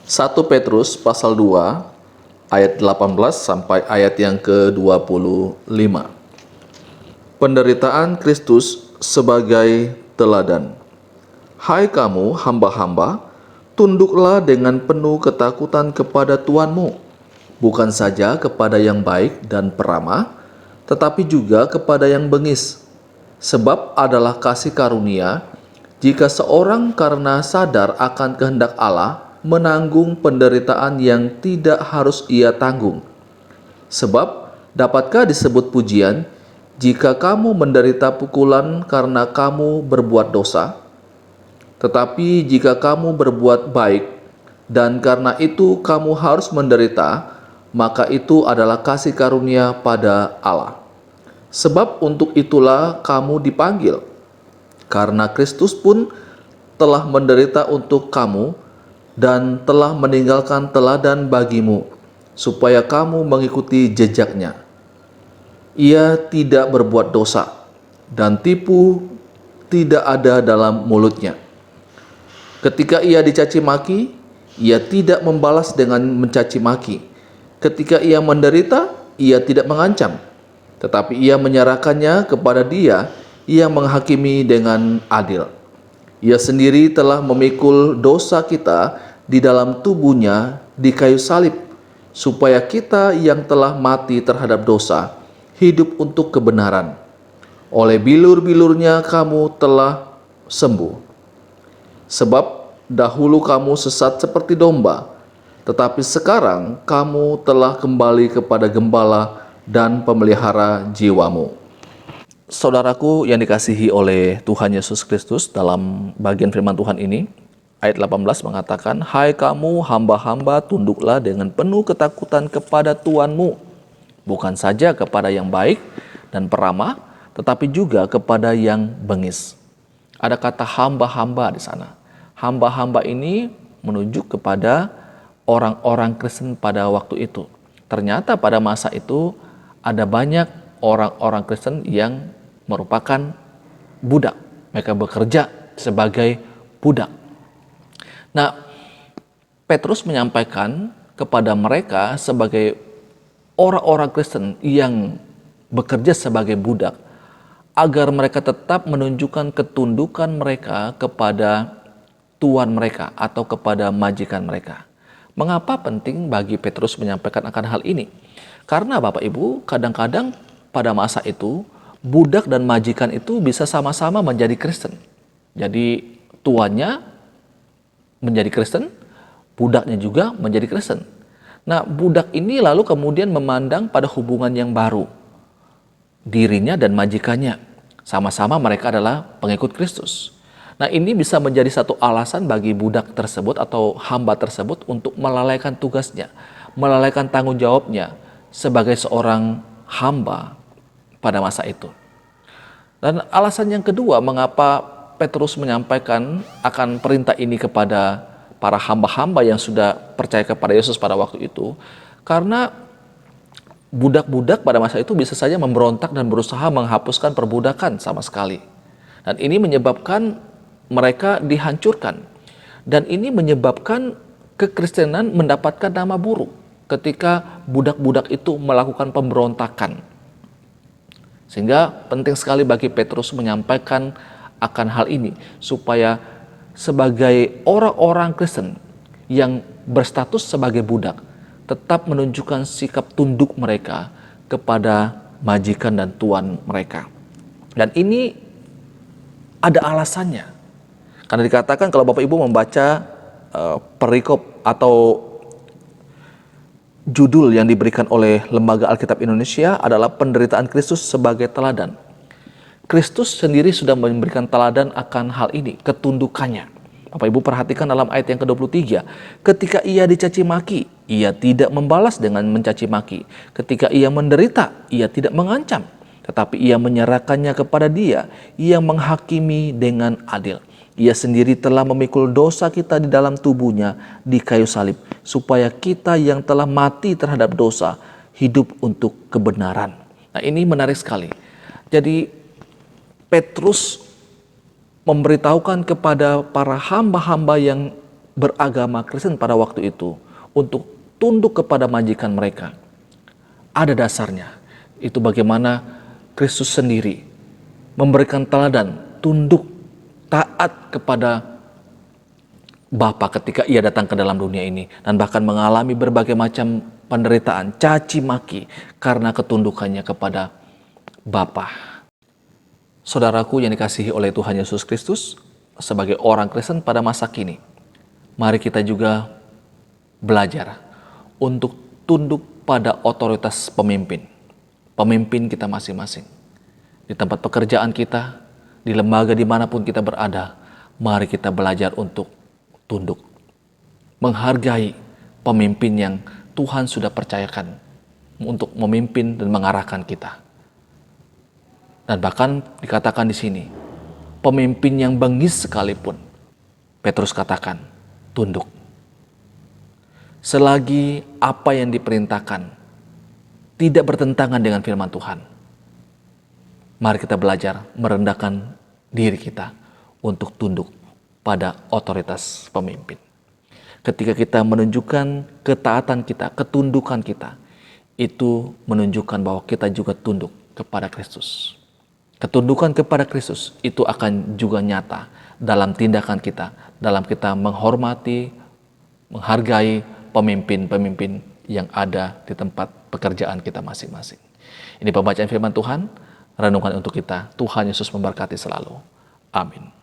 1 Petrus pasal 2 ayat 18 sampai ayat yang ke-25. Penderitaan Kristus sebagai teladan. Hai kamu hamba-hamba, tunduklah dengan penuh ketakutan kepada Tuanmu, bukan saja kepada yang baik dan peramah, tetapi juga kepada yang bengis. Sebab adalah kasih karunia jika seorang karena sadar akan kehendak Allah menanggung penderitaan yang tidak harus ia tanggung. Sebab dapatkah disebut pujian jika kamu menderita pukulan karena kamu berbuat dosa? Tetapi jika kamu berbuat baik dan karena itu kamu harus menderita, maka itu adalah kasih karunia pada Allah. Sebab untuk itulah kamu dipanggil, karena Kristus pun telah menderita untuk kamu dan telah meninggalkan teladan bagimu, supaya kamu mengikuti jejaknya. Ia tidak berbuat dosa, dan tipu tidak ada dalam mulutnya. Ketika ia dicaci maki, ia tidak membalas dengan mencaci maki. Ketika ia menderita, ia tidak mengancam, tetapi ia menyerahkannya kepada Dia yang menghakimi dengan adil. Ia sendiri telah memikul dosa kita di dalam tubuhnya di kayu salib, supaya kita yang telah mati terhadap dosa hidup untuk kebenaran. Oleh bilur-bilurnya kamu telah sembuh. Sebab dahulu kamu sesat seperti domba, tetapi sekarang kamu telah kembali kepada gembala dan pemelihara jiwamu. Saudaraku yang dikasihi oleh Tuhan Yesus Kristus, dalam bagian firman Tuhan ini, ayat 18 mengatakan, Hai kamu hamba-hamba, tunduklah dengan penuh ketakutan kepada Tuanmu, bukan saja kepada yang baik dan peramah, tetapi juga kepada yang bengis. Ada kata hamba-hamba di sana. Hamba-hamba ini menunjuk kepada orang-orang Kristen pada waktu itu. Ternyata pada masa itu ada banyak orang-orang Kristen yang merupakan budak. Mereka bekerja sebagai budak. Nah, Petrus menyampaikan kepada mereka sebagai orang-orang Kristen yang bekerja sebagai budak, agar mereka tetap menunjukkan ketundukan mereka kepada tuan mereka atau kepada majikan mereka. Mengapa penting bagi Petrus menyampaikan akan hal ini? Karena Bapak Ibu, kadang-kadang pada masa itu budak dan majikan itu bisa sama-sama menjadi Kristen. Jadi tuannya menjadi Kristen, budaknya juga menjadi Kristen. Nah, budak ini lalu kemudian memandang pada hubungan yang baru. Dirinya dan majikannya, sama-sama mereka adalah pengikut Kristus. Nah, ini bisa menjadi satu alasan bagi budak tersebut atau hamba tersebut untuk melalaikan tugasnya, melalaikan tanggung jawabnya sebagai seorang hamba pada masa itu. Dan alasan yang kedua mengapa Petrus menyampaikan akan perintah ini kepada para hamba-hamba yang sudah percaya kepada Yesus pada waktu itu, karena budak-budak pada masa itu bisa saja memberontak dan berusaha menghapuskan perbudakan sama sekali. Dan ini menyebabkan mereka dihancurkan. Dan ini menyebabkan kekristenan mendapatkan nama buruk ketika budak-budak itu melakukan pemberontakan. Sehingga penting sekali bagi Petrus menyampaikan akan hal ini, supaya sebagai orang-orang Kristen yang berstatus sebagai budak tetap menunjukkan sikap tunduk mereka kepada majikan dan tuan mereka. Dan ini ada alasannya. Karena dikatakan kalau Bapak Ibu membaca perikop atau judul yang diberikan oleh Lembaga Alkitab Indonesia adalah penderitaan Kristus sebagai teladan. Kristus sendiri sudah memberikan teladan akan hal ini, ketundukannya. Bapak Ibu perhatikan dalam ayat yang ke-23, ketika ia dicaci maki, ia tidak membalas dengan mencaci maki. Ketika ia menderita, ia tidak mengancam, tetapi ia menyerahkannya kepada Dia yang menghakimi dengan adil. Ia sendiri telah memikul dosa kita di dalam tubuhnya di kayu salib, supaya kita yang telah mati terhadap dosa hidup untuk kebenaran. Nah, ini menarik sekali. Jadi Petrus memberitahukan kepada para hamba-hamba yang beragama Kristen pada waktu itu untuk tunduk kepada majikan mereka, ada dasarnya. Itu bagaimana Kristus sendiri memberikan teladan, tunduk, taat kepada Bapa ketika ia datang ke dalam dunia ini, dan bahkan mengalami berbagai macam penderitaan, caci maki karena ketundukannya kepada Bapa. Saudaraku yang dikasihi oleh Tuhan Yesus Kristus, sebagai orang Kristen pada masa kini, mari kita juga belajar untuk tunduk pada otoritas pemimpin kita masing-masing. Di tempat pekerjaan kita, di lembaga dimanapun kita berada, mari kita belajar untuk tunduk, menghargai pemimpin yang Tuhan sudah percayakan untuk memimpin dan mengarahkan kita. Dan bahkan dikatakan di sini, pemimpin yang bengis sekalipun, Petrus katakan, tunduk. Selagi apa yang diperintahkan tidak bertentangan dengan firman Tuhan, mari kita belajar merendahkan diri kita untuk tunduk pada otoritas pemimpin. Ketika kita menunjukkan ketaatan kita, ketundukan kita, itu menunjukkan bahwa kita juga tunduk kepada Kristus. Ketundukan kepada Kristus itu akan juga nyata dalam tindakan kita, dalam kita menghormati, menghargai pemimpin-pemimpin yang ada di tempat pekerjaan kita masing-masing. Ini pembacaan firman Tuhan, renungan untuk kita. Tuhan Yesus memberkati selalu. Amin.